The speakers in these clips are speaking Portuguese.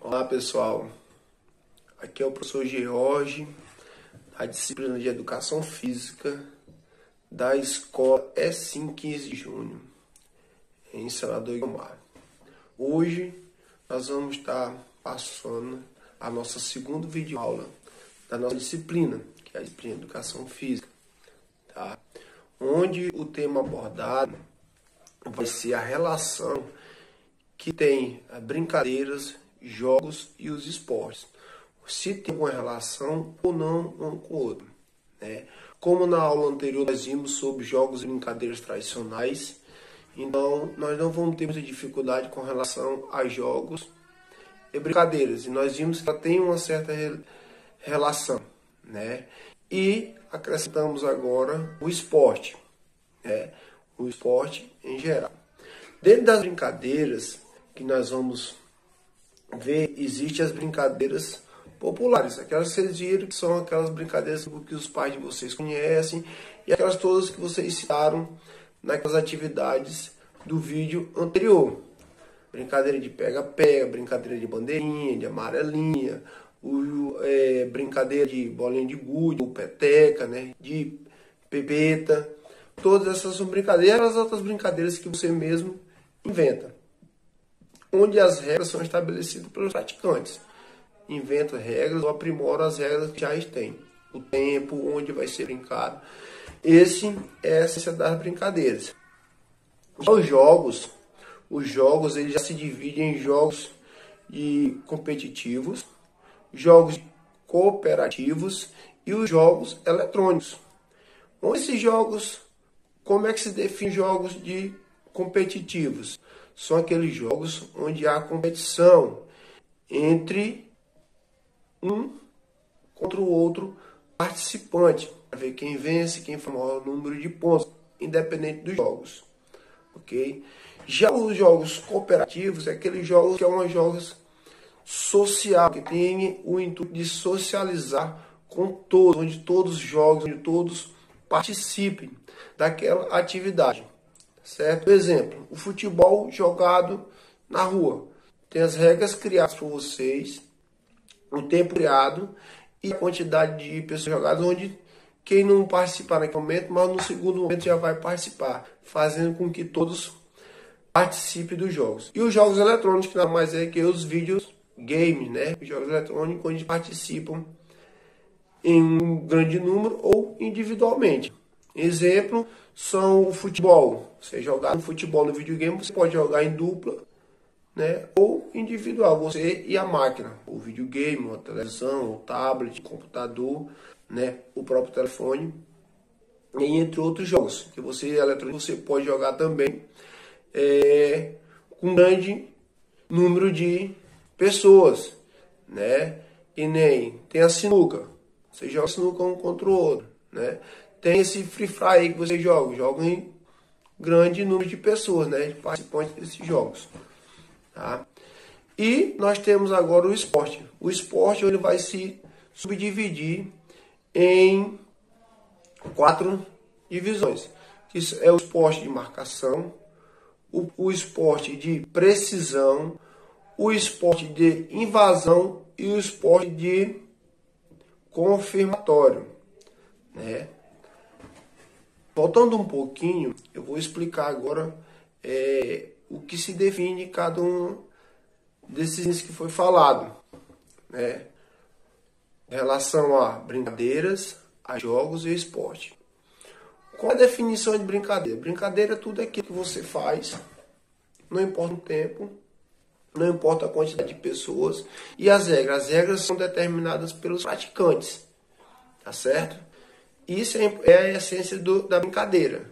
Olá pessoal, aqui é o professor George, da disciplina de Educação Física da escola E5 15 de junho, em Senador Guiomar. Hoje nós vamos estar passando a nossa segunda videoaula da nossa disciplina, que é a disciplina de Educação Física, tá? Onde o tema abordado vai ser a relação que tem brincadeiras, jogos e os esportes. Se tem alguma relação ou não um com o outro, né? Como na aula anterior nós vimos sobre jogos e brincadeiras tradicionais, então nós não vamos ter muita dificuldade com relação a jogos e brincadeiras. E nós vimos que ela tem uma certa relação, né? E acrescentamos agora o esporte, né? O esporte em geral. Dentro das brincadeiras que nós vamos ver, existem as brincadeiras populares, aquelas que vocês viram, que são aquelas brincadeiras que os pais de vocês conhecem, e aquelas todas que vocês citaram naquelas atividades do vídeo anterior. Brincadeira de pega-pega, brincadeira de bandeirinha, de amarelinha, brincadeira de bolinha de gude, ou peteca, né, de pepeta. Todas essas são brincadeiras, as outras brincadeiras que você mesmo inventa, onde as regras são estabelecidas pelos praticantes. Inventa regras ou aprimora as regras que já têm. O tempo, onde vai ser brincado. Esse é a essência das brincadeiras. Os jogos eles já se dividem em jogos competitivos, jogos cooperativos e os jogos eletrônicos. Esses jogos, como é que se define jogos competitivos? São aqueles jogos onde há competição entre um contra o outro participante, para ver quem vence, quem for o maior número de pontos, independente dos jogos, ok? Já os jogos cooperativos, é aqueles jogos que são jogos sociais, que tem o intuito de socializar com todos, onde todos jogam, onde todos participem daquela atividade. Certo? Exemplo, o futebol jogado na rua. Tem as regras criadas por vocês, o tempo criado e a quantidade de pessoas jogadas, onde quem não participar naquele momento, mas no segundo momento já vai participar, fazendo com que todos participem dos jogos. E os jogos eletrônicos, que nada mais é que os vídeos games, né? Os jogos eletrônicos onde participam em um grande número ou individualmente. Exemplo são o futebol. Você jogar no futebol no videogame, você pode jogar em dupla, né? Ou individual, você e a máquina. O videogame, a televisão, o tablet, o computador, né? O próprio telefone. E entre outros jogos que você pode jogar também com um grande número de pessoas, né? E nem tem a sinuca. Você joga sinuca um contra o outro, né? Tem esse Free Fire aí que você joga em grande número de pessoas, né? Participantes desses jogos, tá? E nós temos agora o esporte. O esporte ele vai se subdividir em 4 divisões, que é o esporte de marcação, o esporte de precisão, o esporte de invasão e o esporte de confirmatório, né? Voltando um pouquinho, eu vou explicar agora o que se define cada um desses que foi falado, né? Em relação a brincadeiras, a jogos e esporte. Qual a definição de brincadeira? Brincadeira é tudo aquilo que você faz, não importa o tempo, não importa a quantidade de pessoas, e as regras são determinadas pelos praticantes, tá certo? Isso é a essência da brincadeira,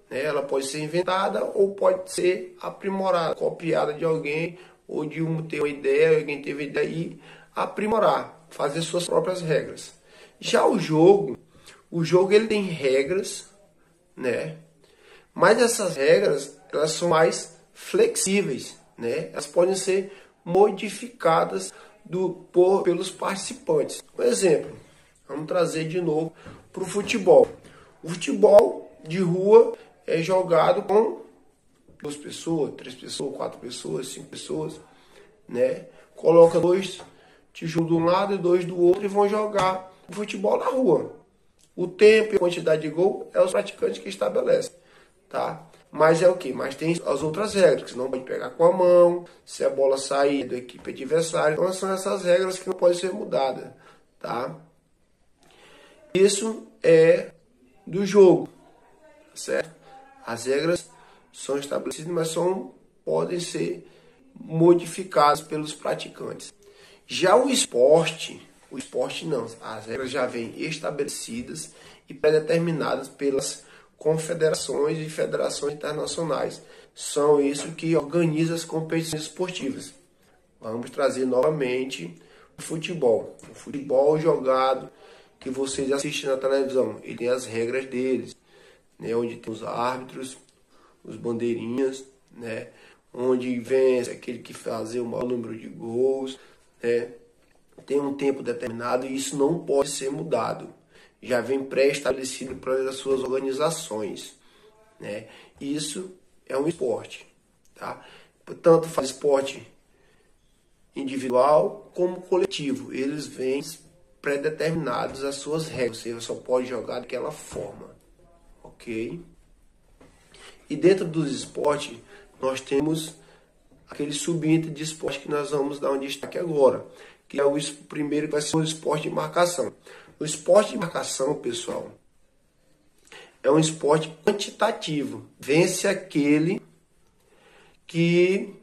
né? Ela pode ser inventada ou pode ser aprimorada, copiada de alguém, ou de ter uma ideia, alguém teve ideia e aprimorar, fazer suas próprias regras. Já o jogo ele tem regras, né? Mas essas regras, elas são mais flexíveis, né? Elas podem ser modificadas pelos participantes. Por exemplo, vamos trazer de novo para o futebol. O futebol, de rua é jogado com 2 pessoas, 3 pessoas, 4 pessoas, 5 pessoas, né? Coloca 2 tijolos de um lado e 2 do outro e vão jogar futebol na rua. O tempo e a quantidade de gol é os praticantes que estabelecem, tá? Mas é o que? Mas tem as outras regras, que você não pode pegar com a mão, se a bola sair da equipe adversária. Então são essas regras que não podem ser mudadas, tá? Isso é do jogo, certo? As regras são estabelecidas, mas podem ser modificadas pelos praticantes. Já o esporte não. As regras já vêm estabelecidas e pré-determinadas pelas confederações e federações internacionais. São isso que organiza as competições esportivas. Vamos trazer novamente o futebol. O futebol jogado que vocês assistem na televisão. Ele tem as regras deles, né? Onde tem os árbitros, os bandeirinhas, né? Onde vence aquele que fazer o maior número de gols, né? Tem um tempo determinado e isso não pode ser mudado. Já vem pré-estabelecido pelas suas organizações, né? Isso é um esporte, tá? Tanto faz esporte individual como coletivo. Eles vêm pré-determinados as suas regras. Você só pode jogar daquela forma, ok? E dentro dos esportes, nós temos aquele subíndice de esporte que nós vamos dar um destaque agora, que é o primeiro que vai ser o esporte de marcação. O esporte de marcação, pessoal, é um esporte quantitativo. Vence aquele que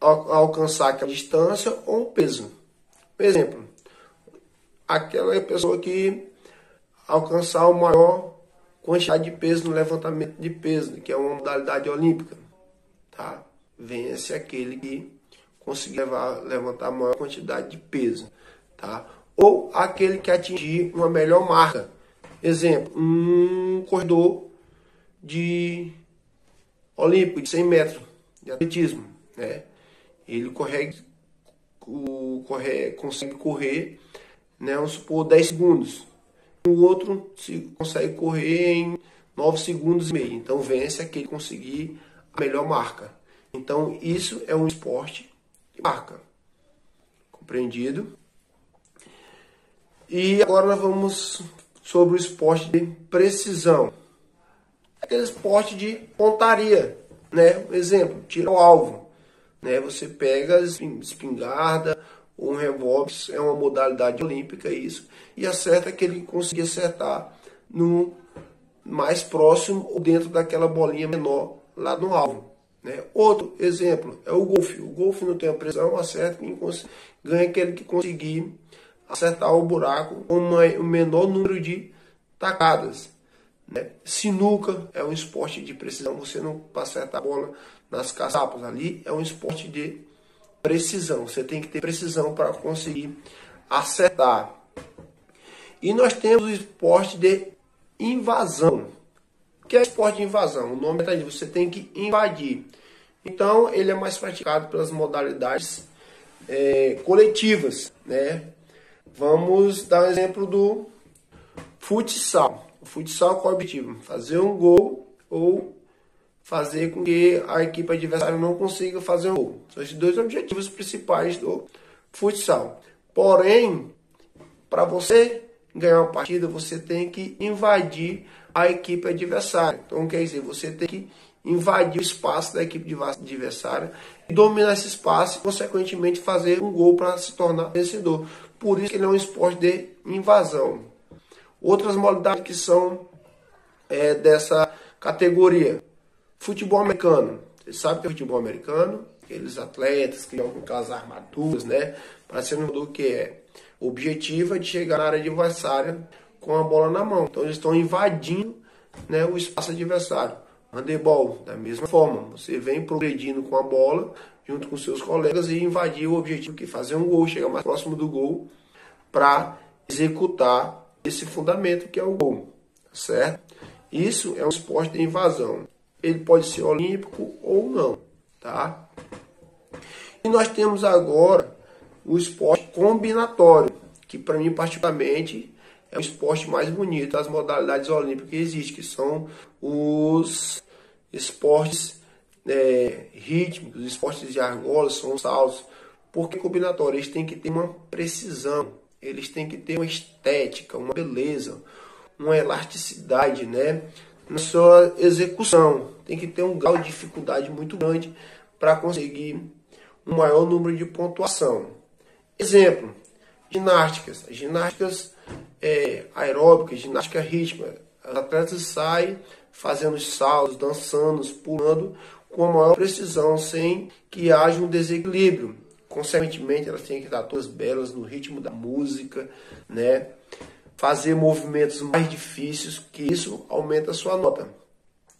alcançar aquela distância ou um peso. Por exemplo, aquela pessoa que alcançar a maior quantidade de peso no levantamento de peso, que é uma modalidade olímpica, tá? Vence aquele que conseguir levantar a maior quantidade de peso, tá? Ou aquele que atingir uma melhor marca. Exemplo, um corredor de olímpico de 100 metros de atletismo, né? Ele consegue correr, né, vamos supor, 10 segundos. O outro consegue correr em 9 segundos e meio. Então vence aquele que conseguir a melhor marca. Então isso é um esporte de marca. Compreendido? E agora nós vamos sobre o esporte de precisão. Aquele esporte de pontaria, né? Exemplo, tiro ao alvo, né? Você pega espingarda ou um revólver, é uma modalidade olímpica isso, e acerta aquele que conseguir acertar no mais próximo ou dentro daquela bolinha menor lá no alvo, né? Outro exemplo é o golfe. O golfe não tem a precisão, acerta quem ganha aquele que conseguir acertar o buraco com o menor número de tacadas, né? Sinuca é um esporte de precisão. Você não acerta a bola nas caçapas ali, é um esporte de precisão. Você tem que ter precisão para conseguir acertar. E nós temos o esporte de invasão. O que é esporte de invasão? O nome está dizendo, você tem que invadir. Então ele é mais praticado pelas modalidades coletivas, né? Vamos dar um exemplo do futsal. O futsal, qual é o objetivo? Fazer um gol ou fazer com que a equipe adversária não consiga fazer um gol. São esses dois objetivos principais do futsal. Porém, para você ganhar uma partida, você tem que invadir a equipe adversária. Então, quer dizer, você tem que invadir o espaço da equipe adversária e dominar esse espaço e, consequentemente, fazer um gol para se tornar vencedor. Por isso que ele é um esporte de invasão. Outras modalidades que são dessa categoria. Futebol americano. Você sabe o que é futebol americano? Aqueles atletas que jogam com aquelas armaduras, né? Parecendo do que é. O objetivo é de chegar na área adversária com a bola na mão. Então eles estão invadindo, né, o espaço adversário. Handebol, da mesma forma. Você vem progredindo com a bola junto com seus colegas e invadir o objetivo que é fazer um gol, chegar mais próximo do gol para executar esse fundamento que é o gol, certo? Isso é um esporte de invasão. Ele pode ser olímpico ou não, tá? E nós temos agora o esporte combinatório, que para mim particularmente é o esporte mais bonito das modalidades olímpicas que existem, que são os esportes rítmicos, os esportes de argola, são os saltos. Porque combinatório, eles têm que ter uma precisão, eles têm que ter uma estética, uma beleza, uma elasticidade, né, na sua execução. Tem que ter um grau de dificuldade muito grande para conseguir um maior número de pontuação. Exemplo, ginásticas aeróbicas, ginástica rítmica. Os atletas saem fazendo saltos, dançando, pulando com a maior precisão, sem que haja um desequilíbrio. Consequentemente, elas têm que estar todas belas no ritmo da música, né? Fazer movimentos mais difíceis, que isso aumenta a sua nota.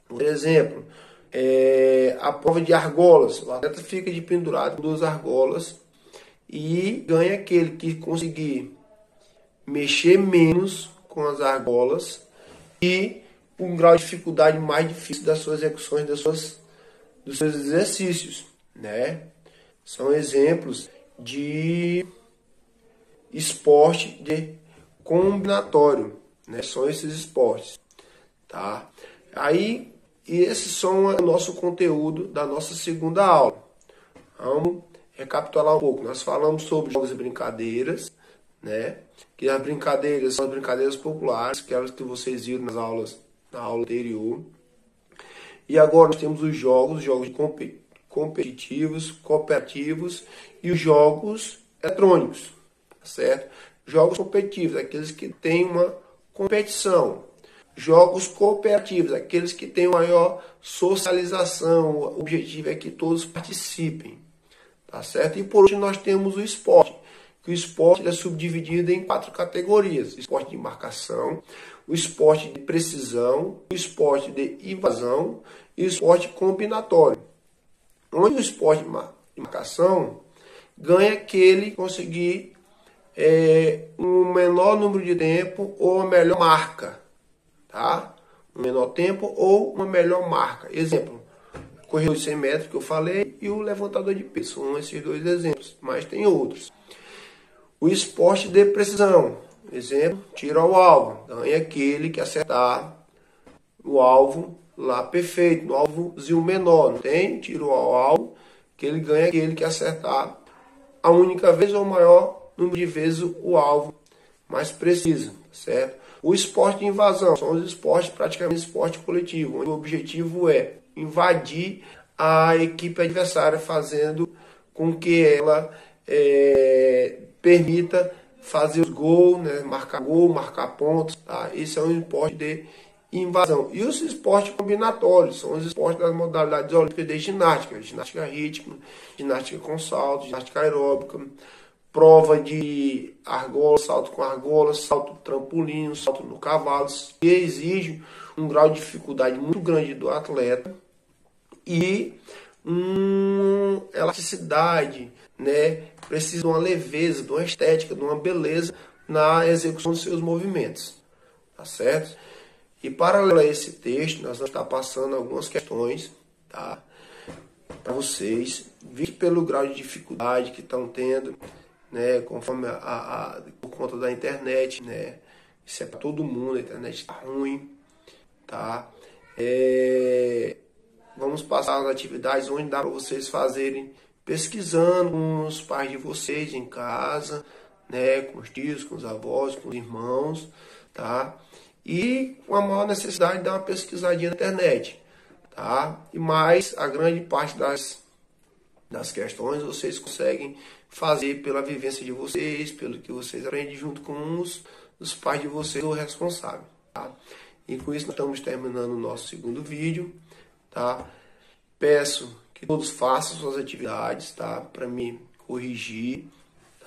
Por exemplo, a prova de argolas. O atleta fica de pendurado com 2 argolas e ganha aquele que conseguir mexer menos com as argolas e um grau de dificuldade mais difícil das suas execuções, dos seus exercícios, né? São exemplos de esporte de combinatório, né? São esses esportes, tá? Aí, esses são o nosso conteúdo da nossa segunda aula. Vamos recapitular um pouco. Nós falamos sobre jogos e brincadeiras, né? Que as brincadeiras são as brincadeiras populares, aquelas que vocês viram na aula anterior. E agora nós temos os jogos competitivos, cooperativos e os jogos eletrônicos, certo? Jogos competitivos, aqueles que têm uma competição. Jogos cooperativos, aqueles que têm maior socialização. O objetivo é que todos participem, tá certo? E por último nós temos o esporte. Que o esporte é subdividido em 4 categorias: o esporte de marcação, o esporte de precisão, o esporte de invasão e o esporte combinatório. Onde o esporte de marcação ganha aquele que conseguir um menor número de tempo ou uma melhor marca, tá? Um menor tempo ou uma melhor marca. Exemplo, corredor de 100 metros que eu falei e o levantador de peso. São esses 2 exemplos, mas tem outros. O esporte de precisão, exemplo, tiro ao alvo. Ganha aquele que acertar o alvo lá perfeito, no alvozinho menor. Não tem tiro ao alvo, que ele ganha aquele que acertar a única vez ou o maior número de vezes o alvo mais preciso, certo? O esporte de invasão são os esportes, praticamente esporte coletivo, onde o objetivo é invadir a equipe adversária, fazendo com que ela permita fazer os gols, né? Marcar gol, marcar pontos, tá? Esse é um esporte de invasão. E os esportes combinatórios são os esportes das modalidades olímpicas de ginástica, ginástica rítmica, ginástica com salto, ginástica aeróbica, prova de argola, salto com argola, salto trampolim, salto no cavalo, que exige um grau de dificuldade muito grande do atleta e uma elasticidade, né? Precisa de uma leveza, de uma estética, de uma beleza na execução dos seus movimentos, tá certo? E paralelo a esse texto, nós vamos estar passando algumas questões, tá? Para vocês, visto pelo grau de dificuldade que estão tendo, né? Conforme por conta da internet, né? Isso é para todo mundo, a internet está ruim, tá? Vamos passar as atividades onde dá para vocês fazerem, pesquisando com os pais de vocês em casa, né? Com os tios, com os avós, com os irmãos, tá? E com a maior necessidade de dar uma pesquisadinha na internet, tá? E mais, a grande parte das questões vocês conseguem fazer pela vivência de vocês, pelo que vocês aprendem junto com os pais de vocês ou responsável, tá? E com isso nós estamos terminando o nosso segundo vídeo, tá? Peço que todos façam suas atividades, tá? Para me corrigir,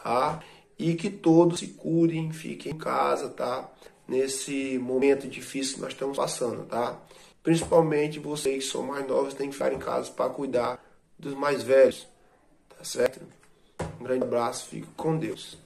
tá? E que todos se cuidem, fiquem em casa, tá? Nesse momento difícil que nós estamos passando, tá? Principalmente vocês que são mais novos têm que ficar em casa para cuidar dos mais velhos, tá certo? Um grande abraço, fique com Deus.